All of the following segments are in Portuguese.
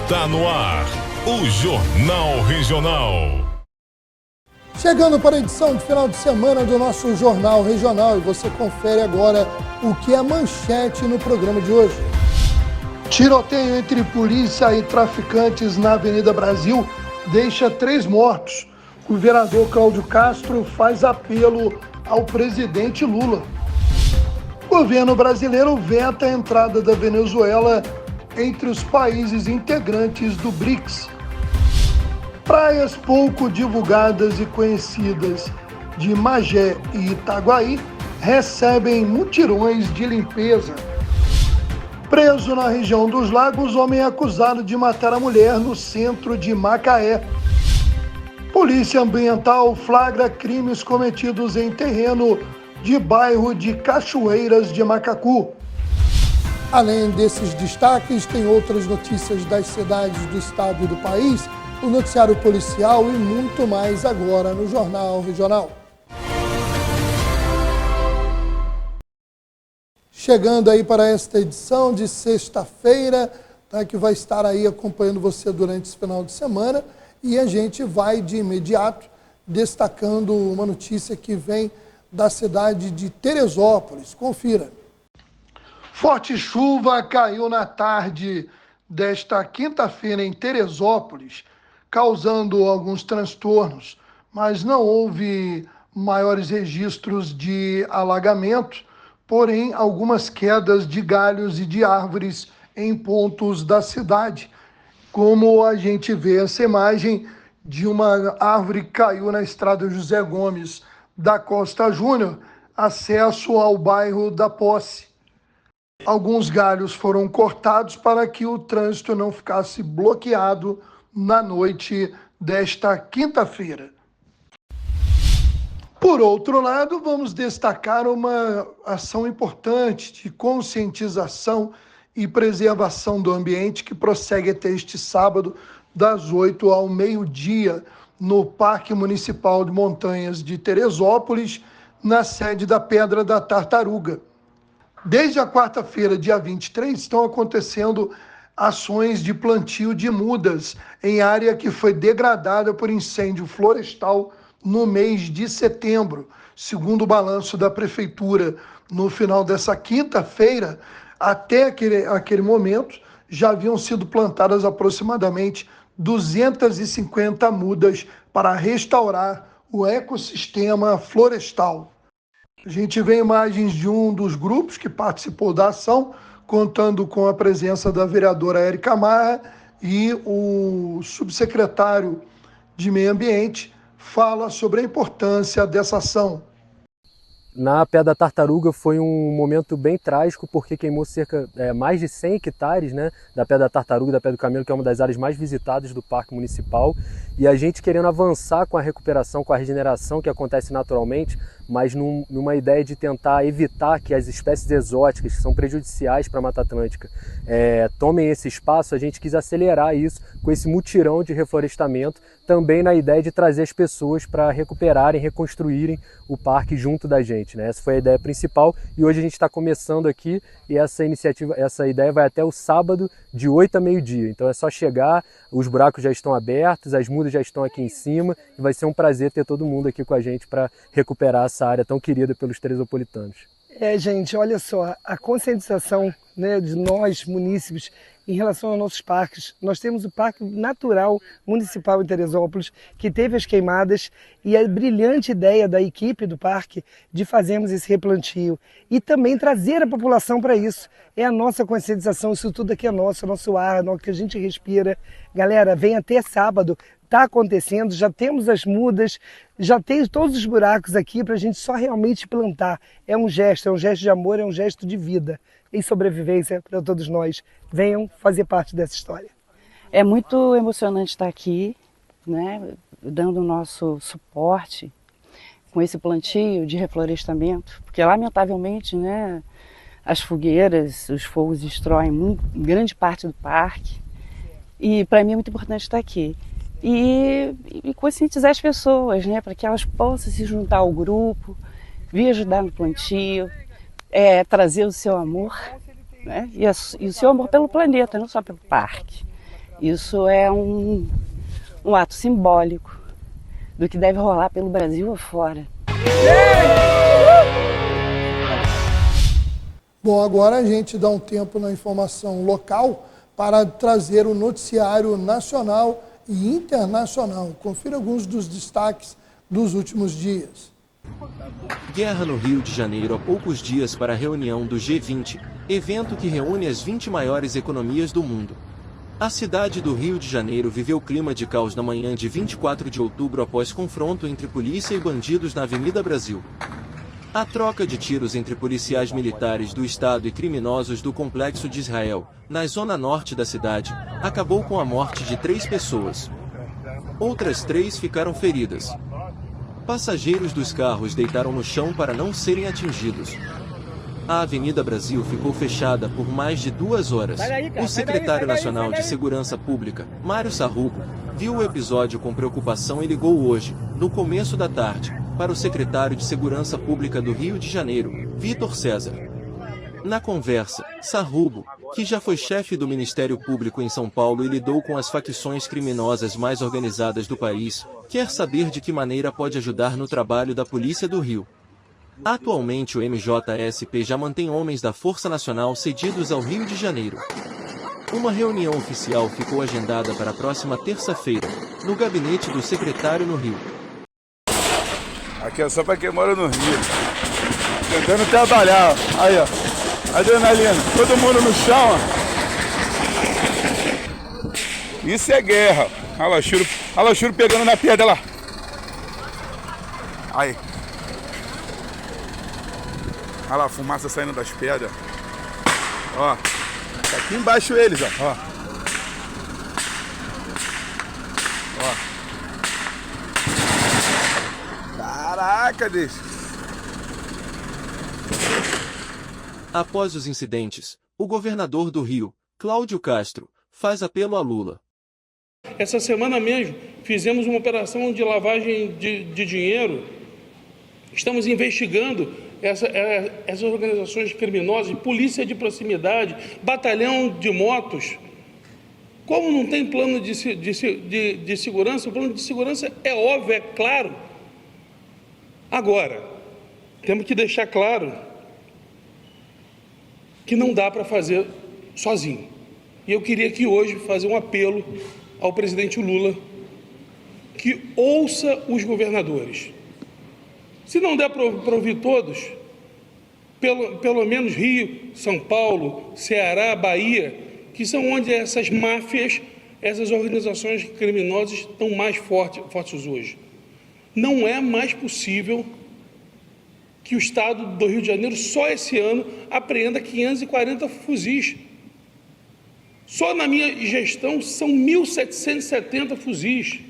Está no ar, o Jornal Regional. Chegando para a edição de final de semana do nosso Jornal Regional, e você confere agora o que é manchete no programa de hoje. Tiroteio entre polícia e traficantes na Avenida Brasil deixa 3 mortos. O governador Cláudio Castro faz apelo ao presidente Lula. O governo brasileiro veta a entrada da Venezuela entre os países integrantes do BRICS. Praias pouco divulgadas e conhecidas de Magé e Itaguaí recebem mutirões de limpeza. Preso na região dos Lagos, homem é acusado de matar a mulher no centro de Macaé. Polícia Ambiental flagra crimes cometidos em terreno de bairro de Cachoeiras de Macacu. Além desses destaques, tem outras notícias das cidades do estado e do país, o noticiário policial e muito mais agora no Jornal Regional. Chegando aí para esta edição de sexta-feira, tá, que vai estar aí acompanhando você durante esse final de semana, e a gente vai de imediato destacando uma notícia que vem da cidade de Teresópolis. Confira. Forte chuva caiu na tarde desta quinta-feira em Teresópolis, causando alguns transtornos, mas não houve maiores registros de alagamento, porém algumas quedas de galhos e de árvores em pontos da cidade, como a gente vê essa imagem de uma árvore que caiu na estrada José Gomes da Costa Júnior, acesso ao bairro da Posse. Alguns galhos foram cortados para que o trânsito não ficasse bloqueado na noite desta quinta-feira. Por outro lado, vamos destacar uma ação importante de conscientização e preservação do ambiente que prossegue até este sábado, das 8 ao meio-dia, no Parque Municipal de Montanhas de Teresópolis, na sede da Pedra da Tartaruga. Desde a quarta-feira, dia 23, estão acontecendo ações de plantio de mudas em área que foi degradada por incêndio florestal no mês de setembro. Segundo o balanço da Prefeitura, no final dessa quinta-feira, até aquele momento, já haviam sido plantadas aproximadamente 250 mudas para restaurar o ecossistema florestal. A gente vê imagens de um dos grupos que participou da ação, contando com a presença da vereadora Érica Marra, e o subsecretário de Meio Ambiente fala sobre a importância dessa ação. Na Pedra da Tartaruga foi um momento bem trágico, porque queimou mais de 100 hectares, né, da Pedra da Tartaruga e da Pedra do Camelo, que é uma das áreas mais visitadas do Parque Municipal. E a gente querendo avançar com a recuperação, com a regeneração que acontece naturalmente, mas numa ideia de tentar evitar que as espécies exóticas, que são prejudiciais para a Mata Atlântica, tomem esse espaço. A gente quis acelerar isso com esse mutirão de reflorestamento, também na ideia de trazer as pessoas para recuperarem, reconstruírem o parque junto da gente, né? Essa foi a ideia principal, e hoje a gente está começando aqui, e essa ideia vai até o sábado, de 8 a meio-dia. Então é só chegar, os buracos já estão abertos, as mudas já estão aqui em cima, e vai ser um prazer ter todo mundo aqui com a gente para recuperar essa área tão querida pelos teresopolitanos. Gente, olha só, a conscientização, né, de nós, munícipes, em relação aos nossos parques. Nós temos o Parque Natural Municipal em Teresópolis, que teve as queimadas, e a brilhante ideia da equipe do parque de fazermos esse replantio e também trazer a população para isso. É a nossa conscientização, isso tudo aqui é nosso ar, o que a gente respira. Galera, vem até sábado, está acontecendo, já temos as mudas, já tem todos os buracos aqui para a gente só realmente plantar. É um gesto de amor, é um gesto de vida e sobrevivência para todos nós. Venham fazer parte dessa história. É muito emocionante estar aqui, né, dando o nosso suporte com esse plantio de reflorestamento, porque lamentavelmente, né, as fogueiras, os fogos destroem grande parte do parque, e para mim é muito importante estar aqui. E conscientizar as pessoas, né, para que elas possam se juntar ao grupo, vir ajudar no plantio, trazer o seu amor, né, e o seu amor pelo planeta, não só pelo parque. Isso é um ato simbólico do que deve rolar pelo Brasil afora. Bom, agora a gente dá um tempo na informação local para trazer o noticiário nacional e internacional. Confira alguns dos destaques dos últimos dias. Guerra no Rio de Janeiro há poucos dias para a reunião do G20, evento que reúne as 20 maiores economias do mundo. A cidade do Rio de Janeiro viveu clima de caos na manhã de 24 de outubro após confronto entre polícia e bandidos na Avenida Brasil. A troca de tiros entre policiais militares do Estado e criminosos do Complexo de Israel, na zona norte da cidade, acabou com a morte de 3 pessoas. Outras 3 ficaram feridas. Passageiros dos carros deitaram no chão para não serem atingidos. A Avenida Brasil ficou fechada por mais de 2 horas. O secretário nacional de Segurança Pública, Mário Sarrugo, viu o episódio com preocupação e ligou hoje, no começo da tarde, para o secretário de Segurança Pública do Rio de Janeiro, Vitor César. Na conversa, Sarrugo, que já foi chefe do Ministério Público em São Paulo e lidou com as facções criminosas mais organizadas do país, quer saber de que maneira pode ajudar no trabalho da Polícia do Rio. Atualmente o MJSP já mantém homens da Força Nacional cedidos ao Rio de Janeiro. Uma reunião oficial ficou agendada para a próxima terça-feira, no gabinete do secretário no Rio. Aqui é só para quem mora no Rio. Tentando trabalhar, ó. Aí, ó. Adrenalina. Todo mundo no chão, ó. Isso é guerra. Olha lá o churo pegando na pedra lá. Aí. Olha lá a fumaça saindo das pedras. Ó. Tá aqui embaixo eles, ó. Ó. Caraca, deixa. Após os incidentes, o governador do Rio, Cláudio Castro, faz apelo a Lula. Essa semana mesmo fizemos uma operação de lavagem de dinheiro. Estamos investigando essas organizações criminosas, polícia de proximidade, batalhão de motos. Como não tem plano de segurança, o plano de segurança é óbvio, é claro. Agora, temos que deixar claro que não dá para fazer sozinho. E eu queria aqui hoje fazer um apelo ao presidente Lula que ouça os governadores. Se não der para ouvir todos, pelo menos Rio, São Paulo, Ceará, Bahia, que são onde essas máfias, essas organizações criminosas estão mais fortes hoje. Não é mais possível que o Estado do Rio de Janeiro, só esse ano, apreenda 540 fuzis. Só na minha gestão são 1.770 fuzis,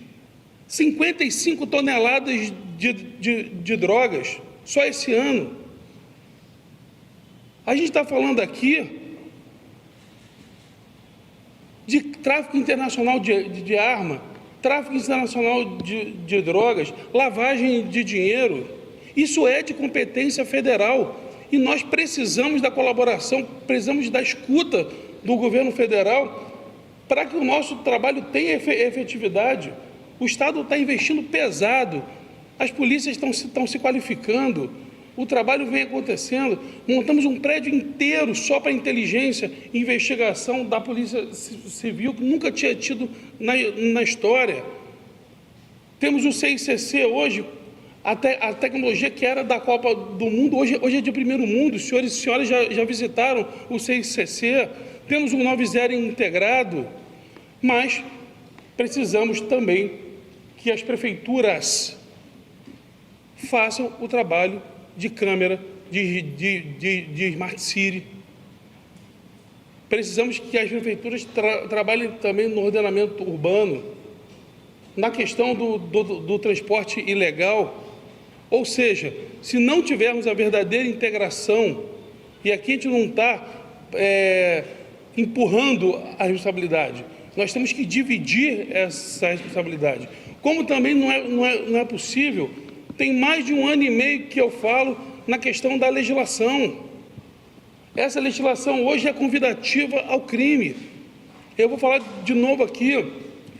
55 toneladas de drogas, só esse ano. A gente está falando aqui de tráfico internacional de arma, tráfico internacional de drogas, lavagem de dinheiro. Isso é de competência federal e nós precisamos da colaboração, precisamos da escuta do governo federal para que o nosso trabalho tenha efetividade. O Estado está investindo pesado, as polícias estão se qualificando, o trabalho vem acontecendo. Montamos um prédio inteiro só para inteligência e investigação da Polícia Civil, que nunca tinha tido na história. Temos o CICC hoje, a tecnologia que era da Copa do Mundo, hoje é de primeiro mundo. Os senhores e senhoras já visitaram o CICC. Temos um 90 integrado, mas precisamos também que as prefeituras façam o trabalho de câmera, de Smart City. Precisamos que as prefeituras trabalhem também no ordenamento urbano, na questão do transporte ilegal. Ou seja, se não tivermos a verdadeira integração, e aqui a gente não está empurrando a responsabilidade, nós temos que dividir essa responsabilidade. Como também não é possível, tem mais de 1 ano e meio que eu falo na questão da legislação. Essa legislação hoje é convidativa ao crime. Eu vou falar de novo aqui,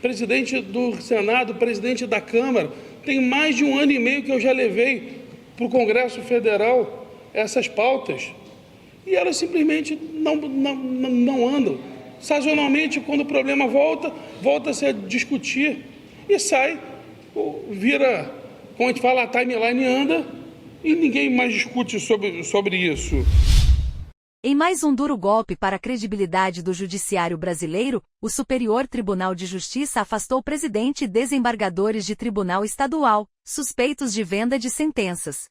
presidente do Senado, presidente da Câmara, tem mais de 1 ano e meio que eu já levei para o Congresso Federal essas pautas e elas simplesmente não andam. Sazonalmente, quando o problema volta-se a discutir e sai, vira, como a gente fala, a timeline anda e ninguém mais discute sobre isso. Em mais um duro golpe para a credibilidade do judiciário brasileiro, o Superior Tribunal de Justiça afastou presidente e desembargadores de tribunal estadual, suspeitos de venda de sentenças.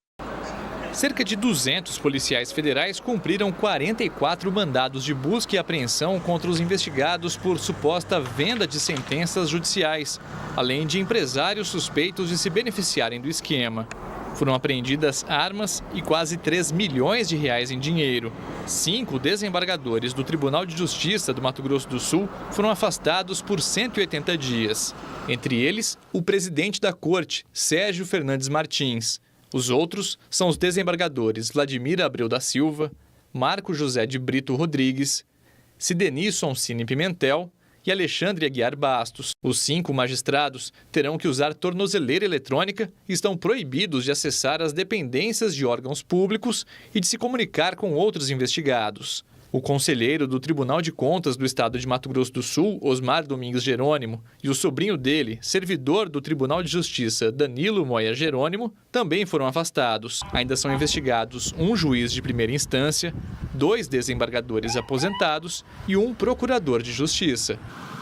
Cerca de 200 policiais federais cumpriram 44 mandados de busca e apreensão contra os investigados por suposta venda de sentenças judiciais, além de empresários suspeitos de se beneficiarem do esquema. Foram apreendidas armas e quase 3 milhões de reais em dinheiro. 5 desembargadores do Tribunal de Justiça do Mato Grosso do Sul foram afastados por 180 dias. Entre eles, o presidente da corte, Sérgio Fernandes Martins. Os outros são os desembargadores Vladimir Abreu da Silva, Marco José de Brito Rodrigues, Sideni Sonsini Pimentel e Alexandre Aguiar Bastos. Os 5 magistrados terão que usar tornozeleira eletrônica e estão proibidos de acessar as dependências de órgãos públicos e de se comunicar com outros investigados. O conselheiro do Tribunal de Contas do Estado de Mato Grosso do Sul, Osmar Domingos Jerônimo, e o sobrinho dele, servidor do Tribunal de Justiça, Danilo Moya Jerônimo, também foram afastados. Ainda são investigados um juiz de primeira instância, 2 desembargadores aposentados e um procurador de justiça.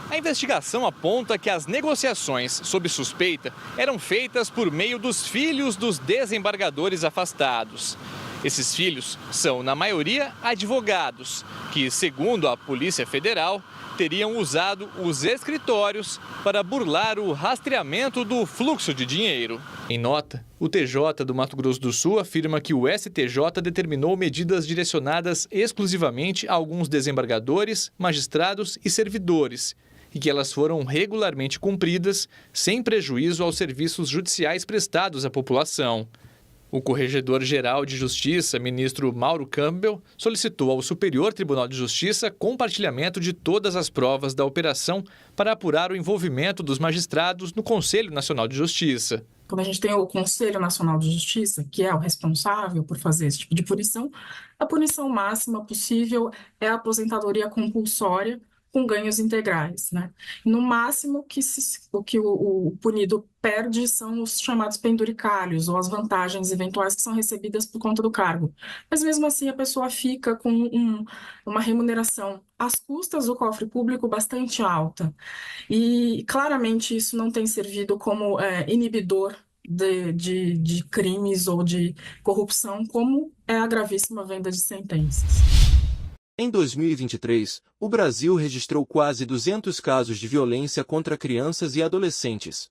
A investigação aponta que as negociações sob suspeita eram feitas por meio dos filhos dos desembargadores afastados. Esses filhos são, na maioria, advogados, que, segundo a Polícia Federal, teriam usado os escritórios para burlar o rastreamento do fluxo de dinheiro. Em nota, o TJ do Mato Grosso do Sul afirma que o STJ determinou medidas direcionadas exclusivamente a alguns desembargadores, magistrados e servidores, e que elas foram regularmente cumpridas, sem prejuízo aos serviços judiciais prestados à população. O Corregedor-Geral de Justiça, ministro Mauro Campbell, solicitou ao Superior Tribunal de Justiça compartilhamento de todas as provas da operação para apurar o envolvimento dos magistrados no Conselho Nacional de Justiça. Como a gente tem o Conselho Nacional de Justiça, que é o responsável por fazer esse tipo de punição, a punição máxima possível é a aposentadoria compulsória com ganhos integrais, né? No máximo, o que o punido perde são os chamados penduricalhos, ou as vantagens eventuais que são recebidas por conta do cargo. Mas mesmo assim, a pessoa fica com uma remuneração às custas do cofre público bastante alta. E claramente isso não tem servido como inibidor de crimes ou de corrupção, como é a gravíssima venda de sentenças. Em 2023, o Brasil registrou quase 200 casos de violência contra crianças e adolescentes.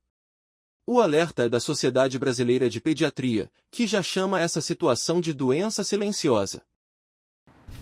O alerta é da Sociedade Brasileira de Pediatria, que já chama essa situação de doença silenciosa.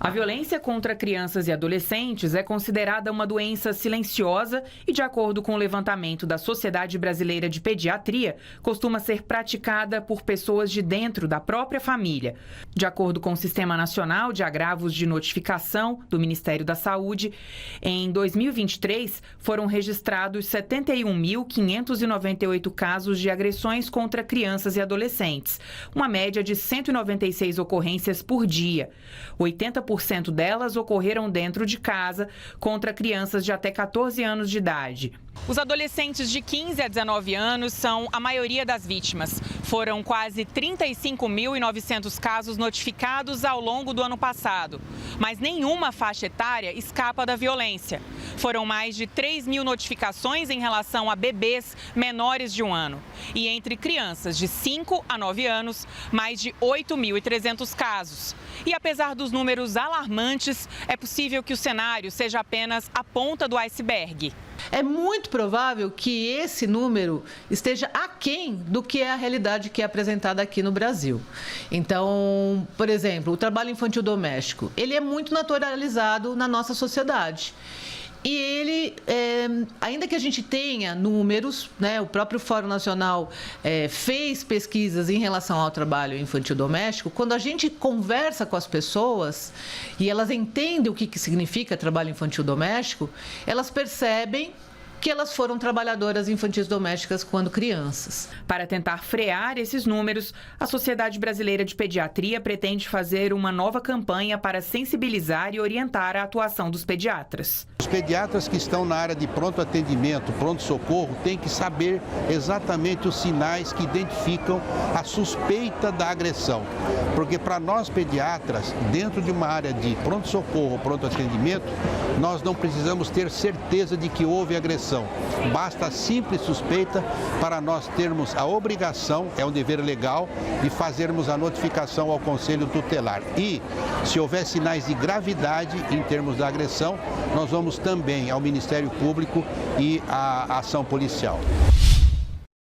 A violência contra crianças e adolescentes é considerada uma doença silenciosa e, de acordo com o levantamento da Sociedade Brasileira de Pediatria, costuma ser praticada por pessoas de dentro da própria família. De acordo com o Sistema Nacional de Agravos de Notificação do Ministério da Saúde, em 2023 foram registrados 71.598 casos de agressões contra crianças e adolescentes, uma média de 196 ocorrências por dia. 80% delas ocorreram dentro de casa, contra crianças de até 14 anos de idade. Os adolescentes de 15 a 19 anos são a maioria das vítimas. Foram quase 35.900 casos notificados ao longo do ano passado. Mas nenhuma faixa etária escapa da violência. Foram mais de 3.000 notificações em relação a bebês menores de 1 ano. E entre crianças de 5 a 9 anos, mais de 8.300 casos. E apesar dos números alarmantes, é possível que o cenário seja apenas a ponta do iceberg. É muito provável que esse número esteja aquém do que é a realidade que é apresentada aqui no Brasil. Então, por exemplo, o trabalho infantil doméstico, ele é muito naturalizado na nossa sociedade. E ele, ainda que a gente tenha números, né, o próprio Fórum Nacional fez pesquisas em relação ao trabalho infantil doméstico, quando a gente conversa com as pessoas e elas entendem o que significa trabalho infantil doméstico, elas percebem que elas foram trabalhadoras infantis domésticas quando crianças. Para tentar frear esses números, a Sociedade Brasileira de Pediatria pretende fazer uma nova campanha para sensibilizar e orientar a atuação dos pediatras. Os pediatras que estão na área de pronto atendimento, pronto-socorro, têm que saber exatamente os sinais que identificam a suspeita da agressão. Porque para nós pediatras, dentro de uma área de pronto-socorro, pronto atendimento, nós não precisamos ter certeza de que houve agressão. Basta a simples suspeita para nós termos a obrigação, é um dever legal, de fazermos a notificação ao Conselho Tutelar. E, se houver sinais de gravidade em termos da agressão, nós vamos também ao Ministério Público e à ação policial.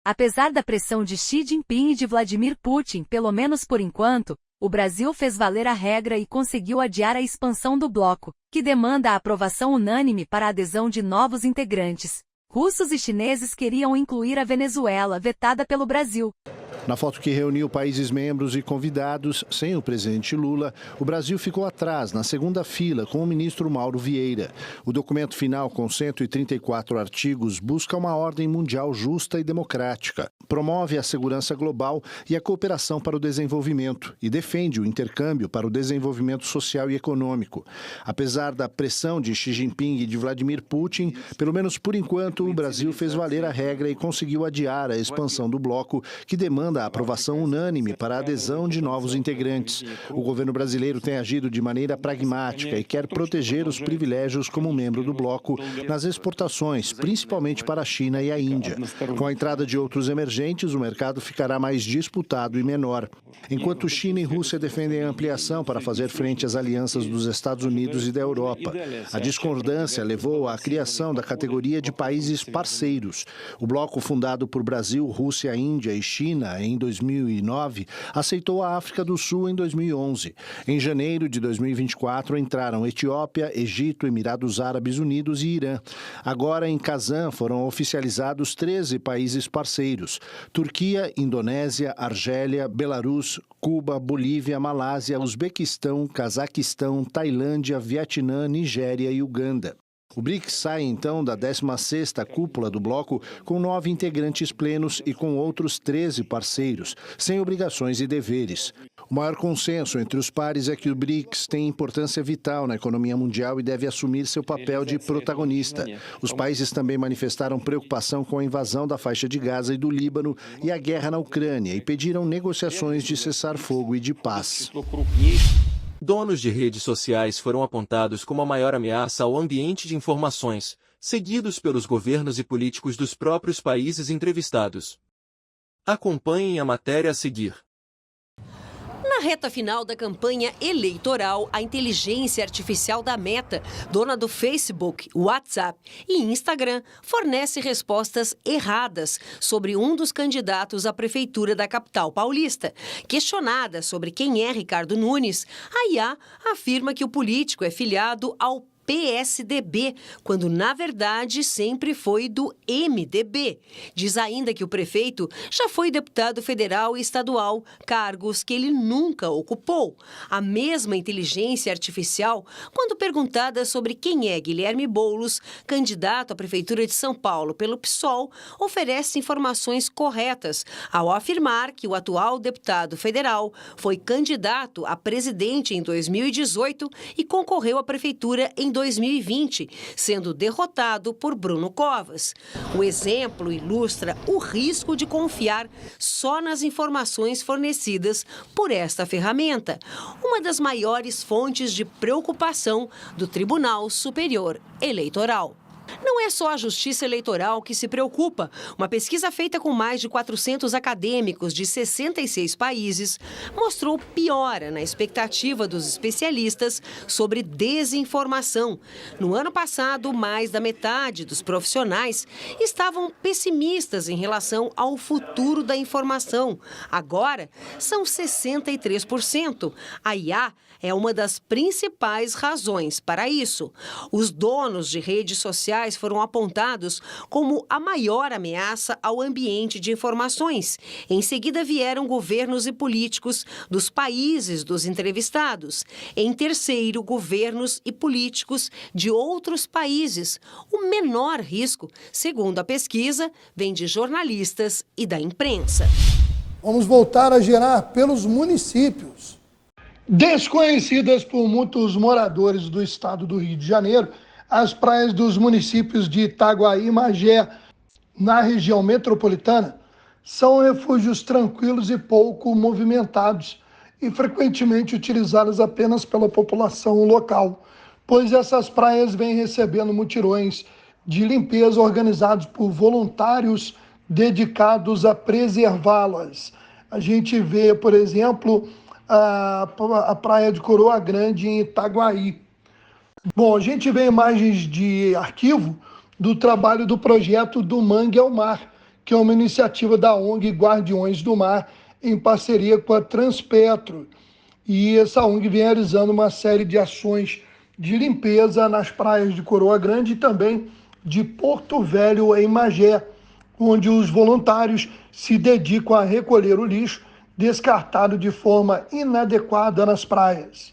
Apesar da pressão de Xi Jinping e de Vladimir Putin, pelo menos por enquanto, o Brasil fez valer a regra e conseguiu adiar a expansão do bloco, que demanda a aprovação unânime para a adesão de novos integrantes. Russos e chineses queriam incluir a Venezuela, vetada pelo Brasil. Na foto que reuniu países membros e convidados, sem o presidente Lula, o Brasil ficou atrás, na segunda fila, com o ministro Mauro Vieira. O documento final, com 134 artigos, busca uma ordem mundial justa e democrática, promove a segurança global e a cooperação para o desenvolvimento e defende o intercâmbio para o desenvolvimento social e econômico. Apesar da pressão de Xi Jinping e de Vladimir Putin, pelo menos por enquanto, o Brasil fez valer a regra e conseguiu adiar a expansão do bloco, que demanda a aprovação unânime para a adesão de novos integrantes. O governo brasileiro tem agido de maneira pragmática e quer proteger os privilégios como membro do bloco nas exportações, principalmente para a China e a Índia. Com a entrada de outros emergentes, o mercado ficará mais disputado e menor. Enquanto China e Rússia defendem a ampliação para fazer frente às alianças dos Estados Unidos e da Europa, a discordância levou à criação da categoria de países parceiros. O bloco, fundado por Brasil, Rússia, Índia e China em 2009, aceitou a África do Sul em 2011. Em janeiro de 2024, entraram Etiópia, Egito, Emirados Árabes Unidos e Irã. Agora, em Kazan, foram oficializados 13 países parceiros: Turquia, Indonésia, Argélia, Belarus, Cuba, Bolívia, Malásia, Uzbequistão, Cazaquistão, Tailândia, Vietnã, Nigéria e Uganda. O BRICS sai, então, da 16ª cúpula do bloco com 9 integrantes plenos e com outros 13 parceiros, sem obrigações e deveres. O maior consenso entre os pares é que o BRICS tem importância vital na economia mundial e deve assumir seu papel de protagonista. Os países também manifestaram preocupação com a invasão da faixa de Gaza e do Líbano e a guerra na Ucrânia e pediram negociações de cessar-fogo e de paz. Donos de redes sociais foram apontados como a maior ameaça ao ambiente de informações, seguidos pelos governos e políticos dos próprios países entrevistados. Acompanhem a matéria a seguir. Na reta final da campanha eleitoral, a inteligência artificial da Meta, dona do Facebook, WhatsApp e Instagram, fornece respostas erradas sobre um dos candidatos à prefeitura da capital paulista. Questionada sobre quem é Ricardo Nunes, a IA afirma que o político é filiado ao PSDB, quando na verdade sempre foi do MDB. Diz ainda que o prefeito já foi deputado federal e estadual, cargos que ele nunca ocupou. A mesma inteligência artificial, quando perguntada sobre quem é Guilherme Boulos, candidato à prefeitura de São Paulo pelo PSOL, oferece informações corretas ao afirmar que o atual deputado federal foi candidato a presidente em 2018 e concorreu à prefeitura em 2020, sendo derrotado por Bruno Covas. O exemplo ilustra o risco de confiar só nas informações fornecidas por esta ferramenta, uma das maiores fontes de preocupação do Tribunal Superior Eleitoral. Não é só a Justiça Eleitoral que se preocupa. Uma pesquisa feita com mais de 400 acadêmicos de 66 países mostrou piora na expectativa dos especialistas sobre desinformação. No ano passado, mais da metade dos profissionais estavam pessimistas em relação ao futuro da informação. Agora, são 63%. A IA é uma das principais razões para isso. Os donos de redes sociais foram apontados como a maior ameaça ao ambiente de informações. Em seguida vieram governos e políticos dos países dos entrevistados. Em terceiro, governos e políticos de outros países. O menor risco, segundo a pesquisa, vem de jornalistas e da imprensa. Vamos voltar a girar pelos municípios. Desconhecidas por muitos moradores do estado do Rio de Janeiro, as praias dos municípios de Itaguaí e Magé, na região metropolitana, são refúgios tranquilos e pouco movimentados e frequentemente utilizadas apenas pela população local, pois essas praias vêm recebendo mutirões de limpeza organizados por voluntários dedicados a preservá-las. A gente vê, por exemplo, a praia de Coroa Grande em Itaguaí. Bom, a gente vê imagens de arquivo do trabalho do projeto Do Mangue ao Mar, que é uma iniciativa da ONG Guardiões do Mar, em parceria com a Transpetro. E essa ONG vem realizando uma série de ações de limpeza nas praias de Coroa Grande e também de Porto Velho, em Magé, onde os voluntários se dedicam a recolher o lixo descartado de forma inadequada nas praias.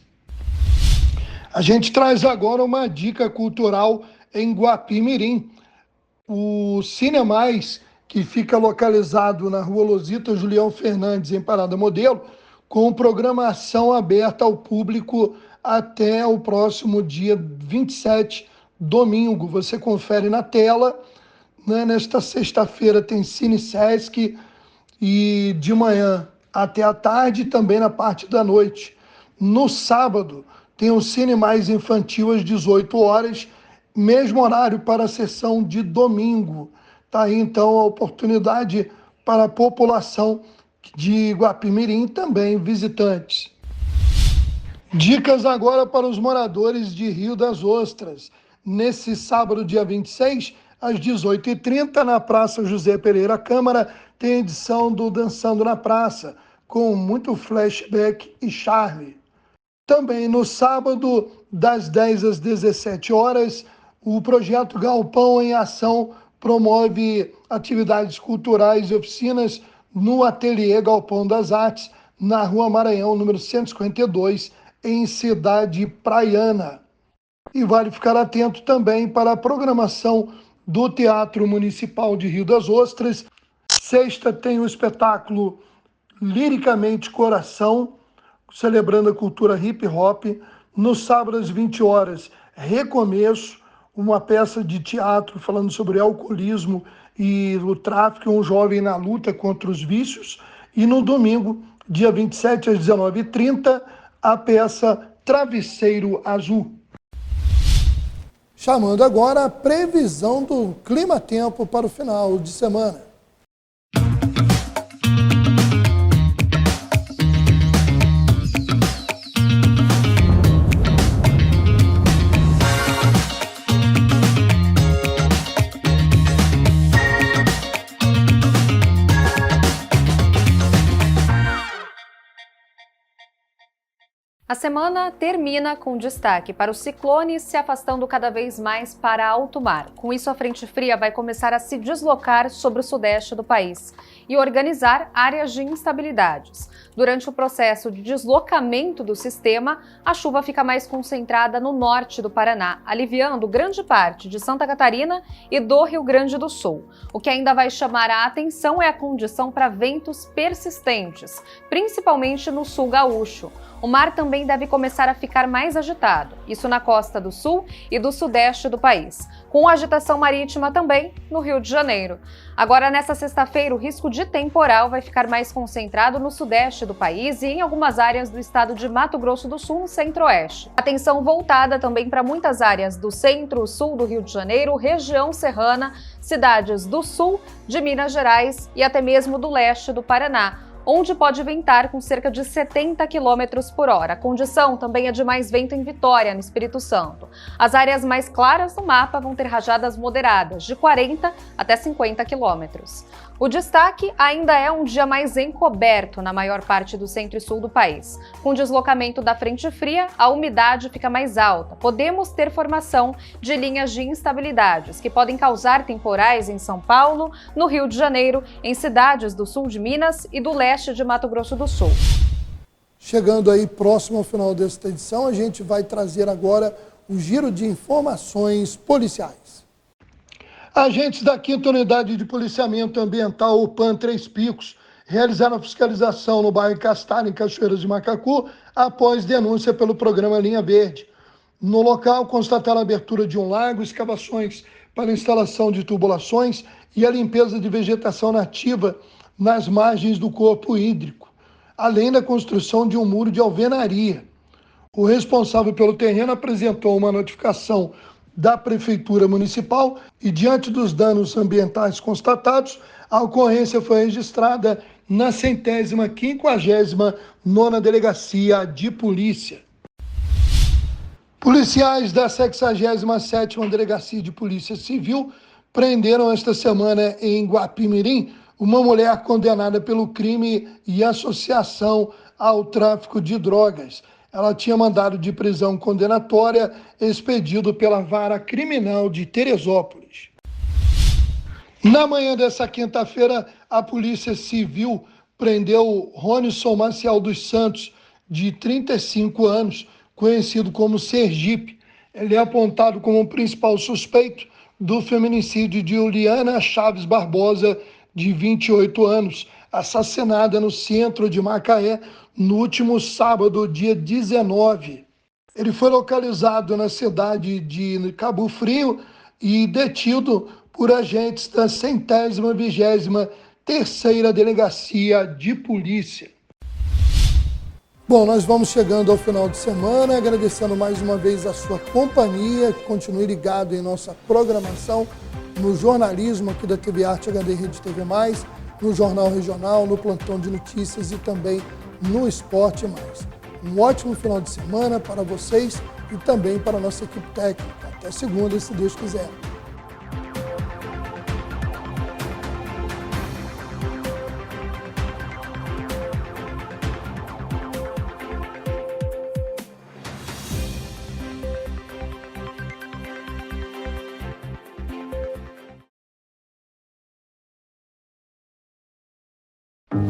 A gente traz agora uma dica cultural em Guapimirim. O Cinemais, que fica localizado na Rua Losita Julião Fernandes, em Parada Modelo, com programação aberta ao público até o próximo dia 27, domingo. Você confere na tela, né? Nesta sexta-feira tem Cine Sesc e de manhã até a tarde, também na parte da noite. No sábado, tem o Cine Mais Infantil às 18 horas, mesmo horário para a sessão de domingo. Está aí, então, a oportunidade para a população de Guapimirim, também visitantes. Dicas agora para os moradores de Rio das Ostras. Nesse sábado, dia 26, às 18h30, na Praça José Pereira Câmara, tem edição do Dançando na Praça, com muito flashback e charme. Também no sábado, das 10 às 17 horas, o projeto Galpão em Ação promove atividades culturais e oficinas no Ateliê Galpão das Artes, na Rua Maranhão, número 152, em Cidade Praiana. E vale ficar atento também para a programação do Teatro Municipal de Rio das Ostras. Sexta tem o espetáculo Liricamente Coração, celebrando a cultura hip hop. No sábado, às 20 horas, Recomeço, uma peça de teatro falando sobre alcoolismo e o tráfico, um jovem na luta contra os vícios. E no domingo, dia 27, às 19h30, a peça Travesseiro Azul. Chamando agora a previsão do clima-tempo para o final de semana. A semana termina com destaque para os ciclones se afastando cada vez mais para alto mar. Com isso, a frente fria vai começar a se deslocar sobre o sudeste do país e organizar áreas de instabilidades. Durante o processo de deslocamento do sistema, a chuva fica mais concentrada no norte do Paraná, aliviando grande parte de Santa Catarina e do Rio Grande do Sul. O que ainda vai chamar a atenção é a condição para ventos persistentes, principalmente no sul gaúcho. O mar também deve começar a ficar mais agitado, isso na costa do sul e do sudeste do país, com agitação marítima também no Rio de Janeiro. Agora, nesta sexta-feira, o risco de de temporal vai ficar mais concentrado no sudeste do país e em algumas áreas do estado de Mato Grosso do Sul, no centro-oeste. Atenção voltada também para muitas áreas do centro-sul do Rio de Janeiro, região serrana, cidades do sul de Minas Gerais e até mesmo do leste do Paraná, onde pode ventar com cerca de 70 km por hora. A condição também é de mais vento em Vitória, no Espírito Santo. As áreas mais claras do mapa vão ter rajadas moderadas, de 40 até 50 km. O destaque ainda é um dia mais encoberto na maior parte do centro e sul do país. Com o deslocamento da frente fria, a umidade fica mais alta. Podemos ter formação de linhas de instabilidades, que podem causar temporais em São Paulo, no Rio de Janeiro, em cidades do sul de Minas e do leste de Mato Grosso do Sul. Chegando aí próximo ao final desta edição, a gente vai trazer agora o giro de informações policiais. Agentes da 5ª Unidade de Policiamento Ambiental, UPAM Três Picos, realizaram a fiscalização no bairro Castalho, em Cachoeiras de Macacu, após denúncia pelo programa Linha Verde. No local, constataram a abertura de um lago, escavações para instalação de tubulações e a limpeza de vegetação nativa nas margens do corpo hídrico, além da construção de um muro de alvenaria. O responsável pelo terreno apresentou uma notificação da Prefeitura Municipal e, diante dos danos ambientais constatados, a ocorrência foi registrada na 150ª Delegacia de Polícia. Policiais da 67ª Delegacia de Polícia Civil prenderam esta semana em Guapimirim uma mulher condenada pelo crime e associação ao tráfico de drogas. Ela tinha mandado de prisão condenatória expedido pela Vara Criminal de Teresópolis. Na manhã dessa quinta-feira, a Polícia Civil prendeu Ronison Maciel dos Santos, de 35 anos, conhecido como Sergipe. Ele é apontado como o principal suspeito do feminicídio de Juliana Chaves Barbosa, de 28 anos, assassinada no centro de Macaé no último sábado, dia 19. Ele foi localizado na cidade de Cabo Frio e detido por agentes da 123ª Delegacia de Polícia. Bom, nós vamos chegando ao final de semana, agradecendo mais uma vez a sua companhia. Continue ligado em nossa programação no jornalismo aqui da TV Arte HD Rede TV+, no Jornal Regional, no Plantão de Notícias e também no Esporte Mais. Um ótimo final de semana para vocês e também para a nossa equipe técnica. Até segunda, se Deus quiser.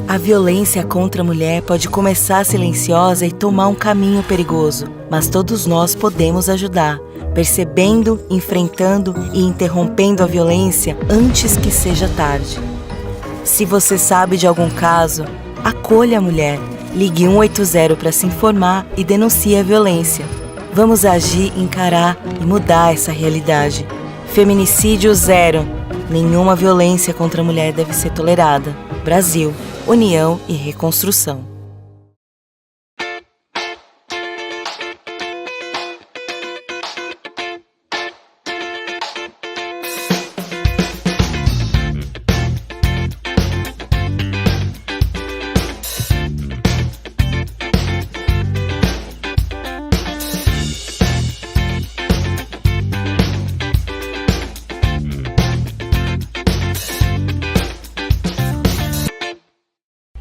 A violência contra a mulher pode começar silenciosa e tomar um caminho perigoso, mas todos nós podemos ajudar, percebendo, enfrentando e interrompendo a violência antes que seja tarde. Se você sabe de algum caso, acolha a mulher, ligue 180 para se informar e denuncie a violência. Vamos agir, encarar e mudar essa realidade. Feminicídio zero. Nenhuma violência contra a mulher deve ser tolerada. Brasil. União e reconstrução.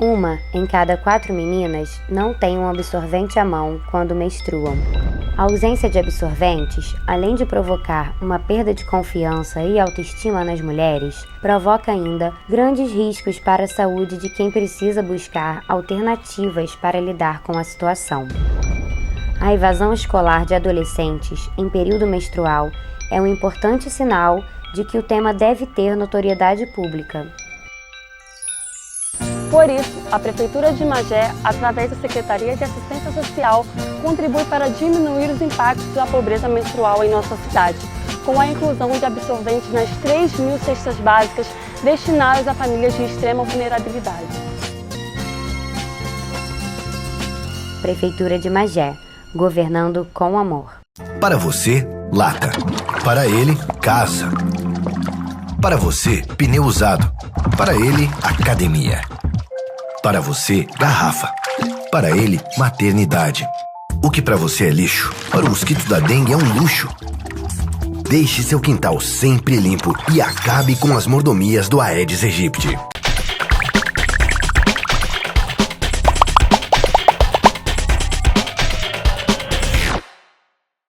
Uma em cada 4 meninas não tem um absorvente à mão quando menstruam. A ausência de absorventes, além de provocar uma perda de confiança e autoestima nas mulheres, provoca ainda grandes riscos para a saúde de quem precisa buscar alternativas para lidar com a situação. A evasão escolar de adolescentes em período menstrual é um importante sinal de que o tema deve ter notoriedade pública. Por isso, a Prefeitura de Magé, através da Secretaria de Assistência Social, contribui para diminuir os impactos da pobreza menstrual em nossa cidade, com a inclusão de absorventes nas 3.000 cestas básicas destinadas a famílias de extrema vulnerabilidade. Prefeitura de Magé, governando com amor. Para você, lata. Para ele, casa. Para você, pneu usado. Para ele, academia. Para você, garrafa. Para ele, maternidade. O que para você é lixo, para o mosquito da dengue é um luxo. Deixe seu quintal sempre limpo e acabe com as mordomias do Aedes aegypti.